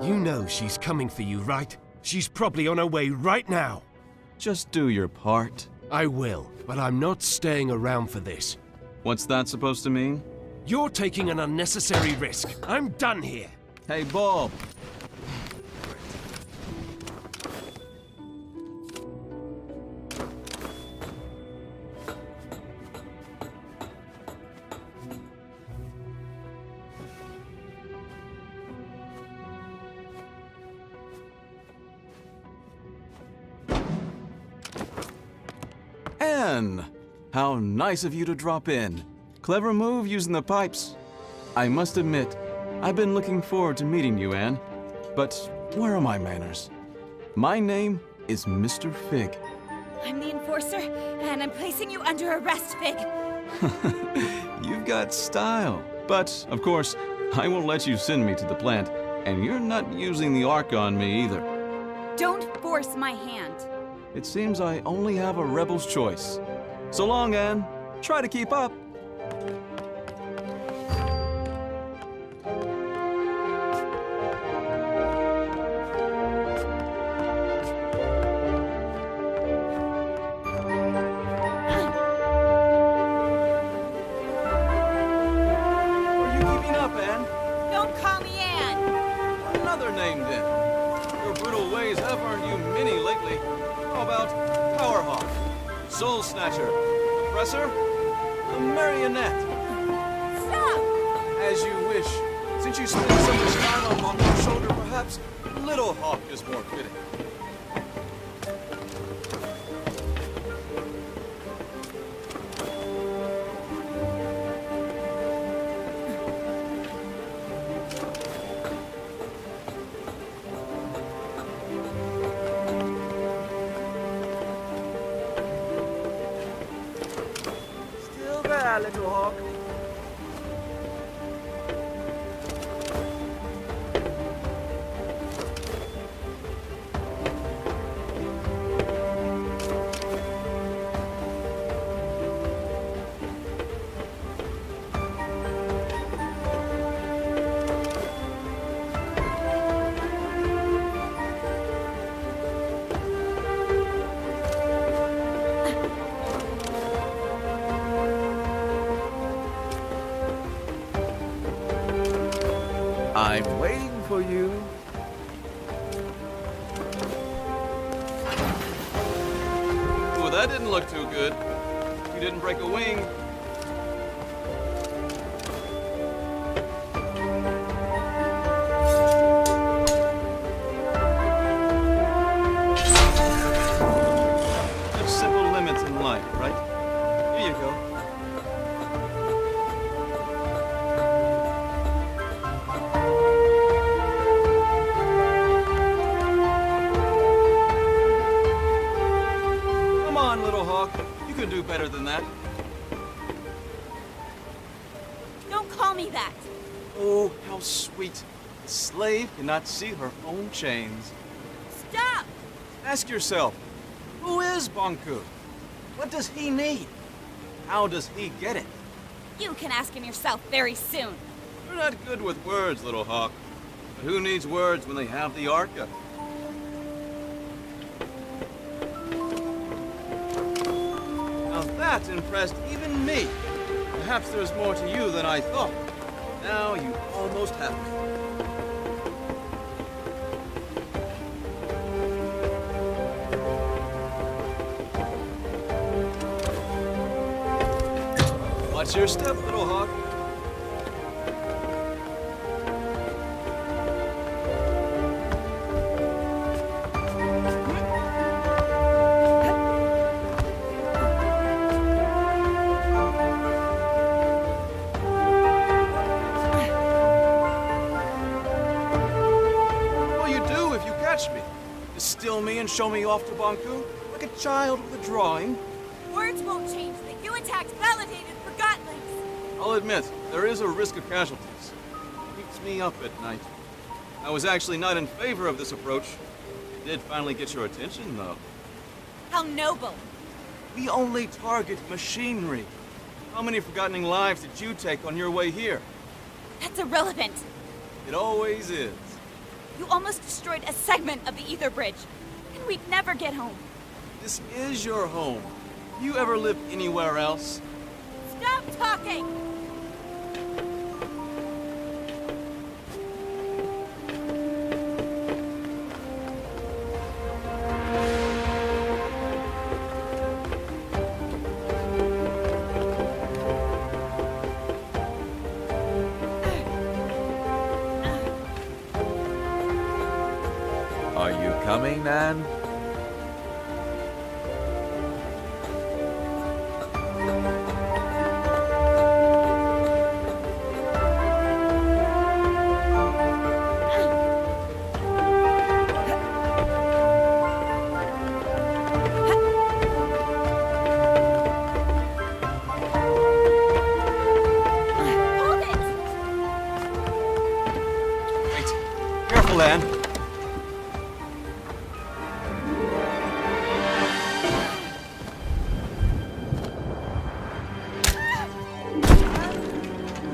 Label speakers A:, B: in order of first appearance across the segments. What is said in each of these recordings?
A: You know she's coming for you, right? She's probably on her way right now.
B: Just do your part.
A: I will, but I'm not staying around for this.
B: What's that supposed to mean?
A: You're taking an unnecessary risk. I'm done here.
B: Hey, Bulb. Anne! How nice of you to drop in. Clever move using the pipes. I must admit, I've been looking forward to meeting you, Anne. But where are my manners? My name is Mr. Fig.
C: I'm the enforcer, and I'm placing you under arrest, Fig.
B: You've got style. But, of course, I won't let you send me to the plant, and you're not using the Ark on me either.
C: Don't force my hand.
B: It seems I only have a rebel's choice. So long, Anne. Try to keep up. Are you keeping up, Anne?
C: Don't call me Anne.
B: Another name, then. Your brutal ways have earned you many lately. How about Powerhawk, Soul Snatcher, Oppressor, the Marionette?
C: Stop!
B: As you wish. Since you spend so much time on Mongo's shoulder, perhaps Little Hawk is more fitting. Still there, Little Hawk. I'm waiting for you. Well, that didn't look too good. You didn't break a wing. There's simple limits in life, right? Here you go. Come on, Little Hawk. You can do better than that.
C: Don't call me that.
B: Oh, how sweet. A slave cannot see her own chains.
C: Stop!
B: Ask yourself, who is Bonku? What does he need? How does he get it?
C: You can ask him yourself very soon.
B: You're not good with words, Little Hawk. But who needs words when they have the Arca? Now that impressed even me. Perhaps there's more to you than I thought. Now you almost have me. Watch your step, Little Hawk. What will you do if you catch me? Just steal me and show me off to Bonku? Like a child with a drawing?
C: Words won't change that you attacked validated forgotlings.
B: I'll admit, there is a risk of casualties. It keeps me up at night. I was actually not in favor of this approach. It did finally get your attention, though.
C: How noble.
B: We only target machinery. How many forgotten lives did you take on your way here?
C: That's irrelevant.
B: It always is.
C: You almost destroyed a segment of the ether bridge, and we'd never get home.
B: This is your home. You ever lived anywhere else?
C: Stop talking!
D: Are you coming, Nan?
C: Hold it!
B: Wait. Careful, Anne.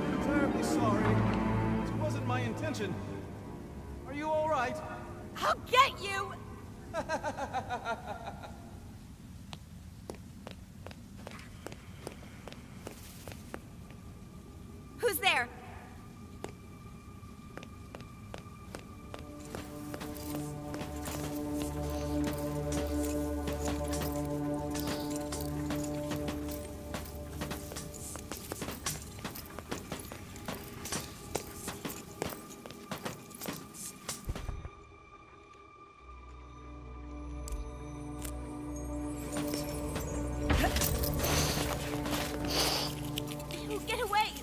B: I'm terribly sorry. It wasn't my intention. Are you all right?
C: I'll get you! Who's there? Ew, get away!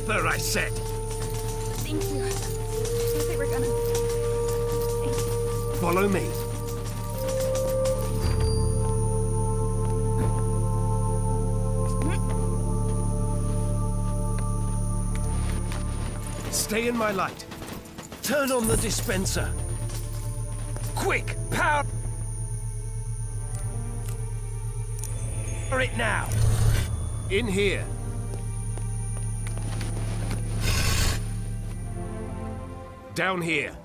A: off her, I said!
C: Thank you. I thought they were gonna...
A: Follow me. Stay in my light. Turn on the dispenser. Quick, power it now. In here. Down here.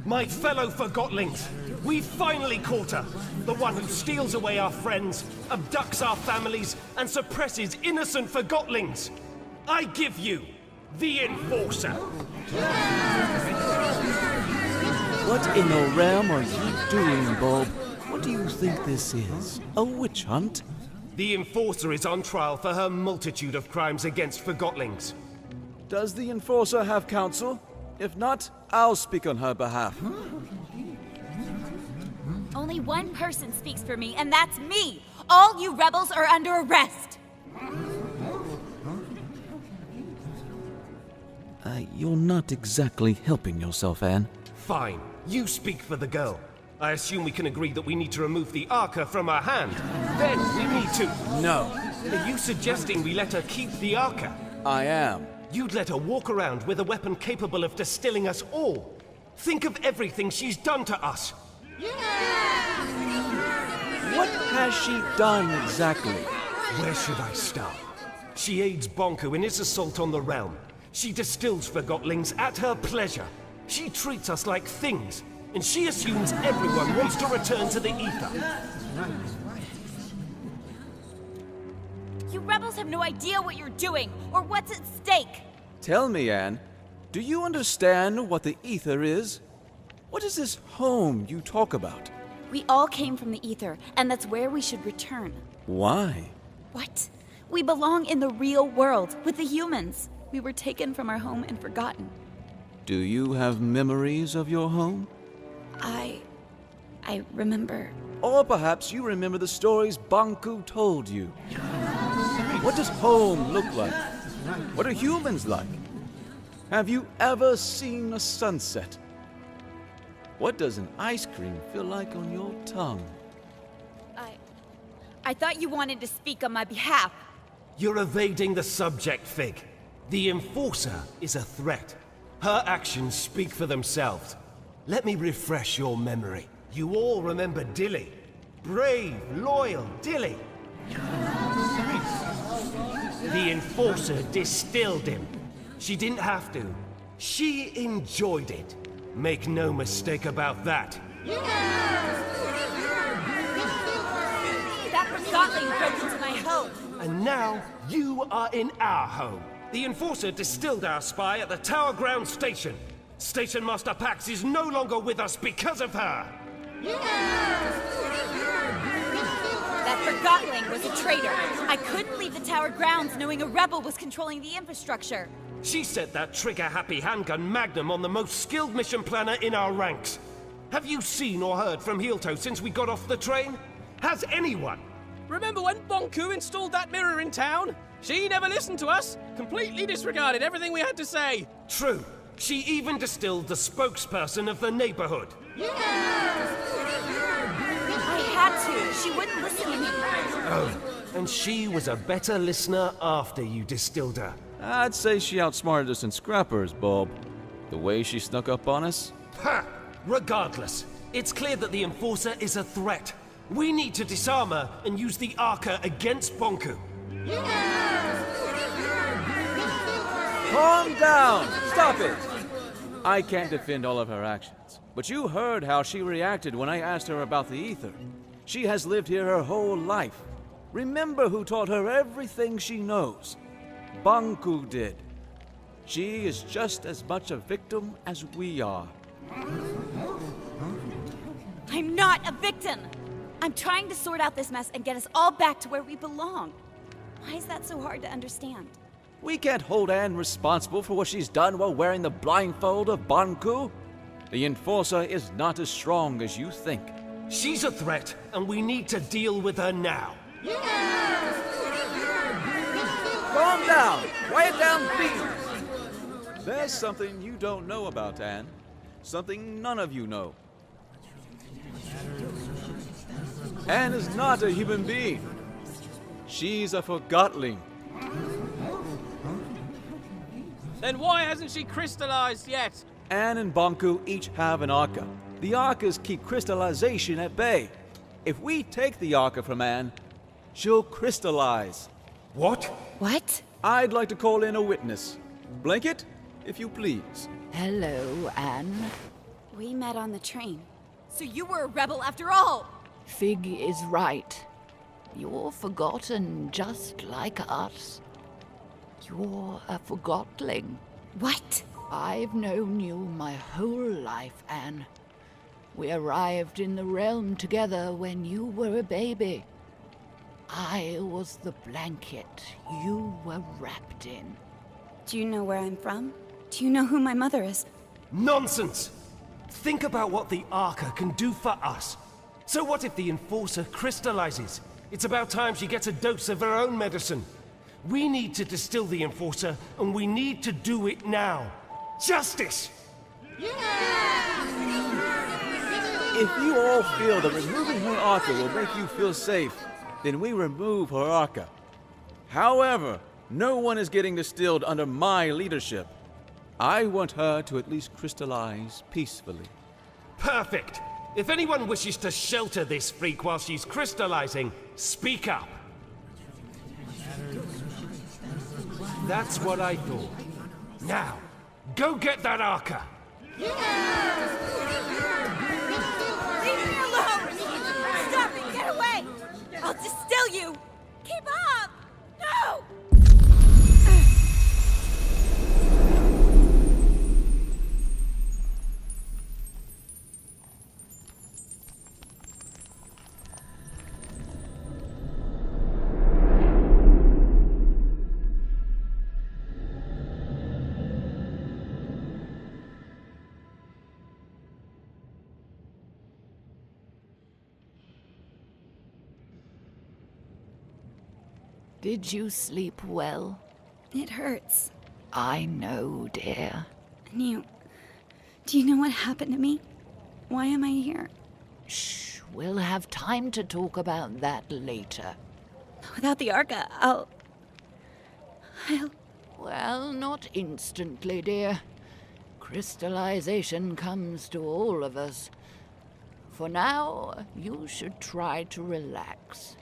A: My fellow Forgotlings, we finally caught her! The one who steals away our friends, abducts our families, and suppresses innocent Forgotlings! I give you the Enforcer!
E: What in the realm are you doing, Bob? What do you think this is? A witch hunt?
A: The Enforcer is on trial for her multitude of crimes against Forgotlings.
B: Does the Enforcer have counsel? If not, I'll speak on her behalf.
C: Only one person speaks for me, and that's me! All you rebels are under arrest!
E: You're not exactly helping yourself, Anne.
A: Fine, you speak for the girl. I assume we can agree that we need to remove the Arca from her hand. Then we need to...
B: No,
A: Are you suggesting we let her keep the Arca?
B: I am.
A: You'd let her walk around with a weapon capable of distilling us all. Think of everything she's done to us.
E: What has she done exactly?
A: Where should I start? She aids Bonku in his assault on the realm. She distills Forgotlings at her pleasure. She treats us like things, and she assumes everyone wants to return to the ether.
C: You rebels have no idea what you're doing, or what's at stake!
B: Tell me, Anne, do you understand what the ether is? What is this home you talk about?
C: We all came from the ether, and that's where we should return.
B: Why?
C: What? We belong in the real world, with the humans. We were taken from our home and forgotten.
B: Do you have memories of your home?
C: I remember.
B: Or perhaps you remember the stories Bonku told you. What does home look like? What are humans like? Have you ever seen a sunset? What does an ice cream feel like on your tongue?
C: I thought you wanted to speak on my behalf.
A: You're evading the subject, Fig. The Enforcer is a threat. Her actions speak for themselves. Let me refresh your memory. You all remember Dilly. Brave, loyal Dilly. The Enforcer distilled him. She didn't have to. She enjoyed it. Make no mistake about that.
C: That Forgotling broke into my home.
A: And now, you are in our home. The Enforcer distilled our spy at the Tower Ground Station. Station Master Pax is no longer with us because of her.
C: That Forgotling was a traitor. I couldn't leave the tower grounds knowing a rebel was controlling the infrastructure.
A: She set that trigger-happy handgun Magnum on the most skilled mission planner in our ranks. Have you seen or heard from Hilto since we got off the train? Has anyone?
F: Remember when Bonku installed that mirror in town? She never listened to us, completely disregarded everything we had to say.
A: True. She even distilled the spokesperson of the neighborhood.
C: I had to. She wouldn't listen to me.
A: Oh, and she was a better listener after you distilled her.
B: I'd say she outsmarted us in scrappers, Bob. The way she snuck up on us?
A: Ha! Regardless, it's clear that the Enforcer is a threat. We need to disarm her and use the Arca against Bonku.
B: Calm down! Stop it! I can't defend all of her actions, but you heard how she reacted when I asked her about the ether. She has lived here her whole life. Remember who taught her everything she knows. Bonku did. She is just as much a victim as we are.
C: I'm not a victim. I'm trying to sort out this mess and get us all back to where we belong. Why is that so hard to understand?
D: We can't hold Anne responsible for what she's done while wearing the blindfold of Banku. The Enforcer is not as strong as you think.
A: She's a threat, and we need to deal with her now.
D: Calm down! Quiet down, please! There's something you don't know about Anne. Something none of you know. Anne is not a human being. She's a Forgotling.
F: Then why hasn't she crystallized yet?
D: Anne and Banku each have an Arca. The Arcas keep crystallization at bay. If we take the Arca from Anne, she'll crystallize.
A: What?
C: What?
D: I'd like to call in a witness. Blanket, if you please.
G: Hello, Anne.
C: We met on the train. So you were a rebel after all!
G: Fig is right. You're forgotten just like us. You're a Forgotling.
C: What?
G: I've known you my whole life, Anne. We arrived in the realm together when you were a baby. I was the blanket you were wrapped in.
C: Do you know where I'm from? Do you know who my mother is?
A: Nonsense! Think about what the Arca can do for us. So what if the Enforcer crystallizes? It's about time she gets a dose of her own medicine. We need to distill the Enforcer, and we need to do it now. Justice!
D: If you all feel that removing her Arca will make you feel safe, then we remove her Arca. However, no one is getting distilled under my leadership. I want her to at least crystallize peacefully.
A: Perfect! If anyone wishes to shelter this freak while she's crystallizing, speak up. That's what I thought. Now, go get that Arca!
C: Leave me alone! Stop it! Get away! I'll distill you! Keep up! No!
G: Did you sleep well?
C: It hurts.
G: I know, dear.
C: And do you know what happened to me? Why am I here?
G: Shh, we'll have time to talk about that later.
C: Without the Arca, I'll...
G: Well, not instantly, dear. Crystallization comes to all of us. For now, you should try to relax.